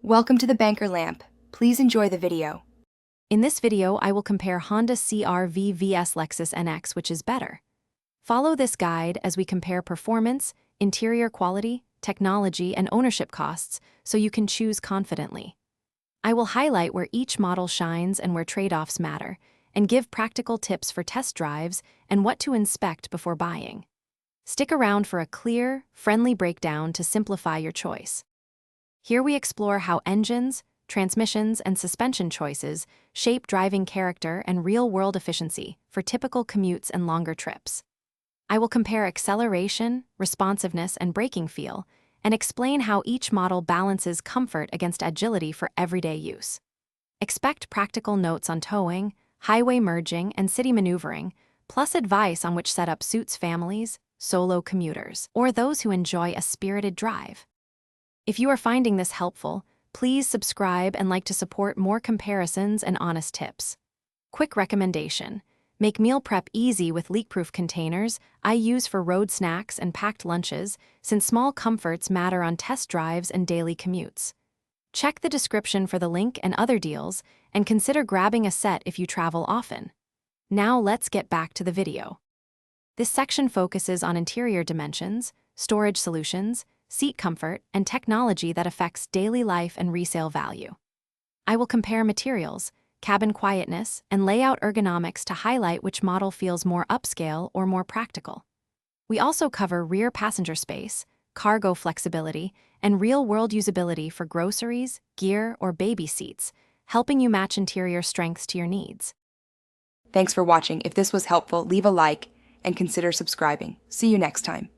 Welcome to the Banker Lamp. Please enjoy the video. In this video, I will compare Honda CR-V vs Lexus NX, which is better. Follow this guide as we compare performance, interior quality, technology, and ownership costs so you can choose confidently. I will highlight where each model shines and where trade-offs matter, and give practical tips for test drives and what to inspect before buying. Stick around for a clear, friendly breakdown to simplify your choice. Here we explore how engines, transmissions, and suspension choices shape driving character and real-world efficiency for typical commutes and longer trips. I will compare acceleration, responsiveness, and braking feel, and explain how each model balances comfort against agility for everyday use. Expect practical notes on towing, highway merging, and city maneuvering, plus advice on which setup suits families, solo commuters, or those who enjoy a spirited drive. If you are finding this helpful, please subscribe and like to support more comparisons and honest tips. Quick recommendation: make meal prep easy with leak-proof containers I use for road snacks and packed lunches, since small comforts matter on test drives and daily commutes. Check the description for the link and other deals, and consider grabbing a set if you travel often. Now let's get back to the video. This section focuses on interior dimensions, storage solutions, seat comfort, and technology that affects daily life and resale value. I will compare materials, cabin quietness, and layout ergonomics to highlight which model feels more upscale or more practical. We also cover rear passenger space, cargo flexibility, and real-world usability for groceries, gear, or baby seats, helping you match interior strengths to your needs. Thanks for watching. If this was helpful, leave a like and consider subscribing. See you next time.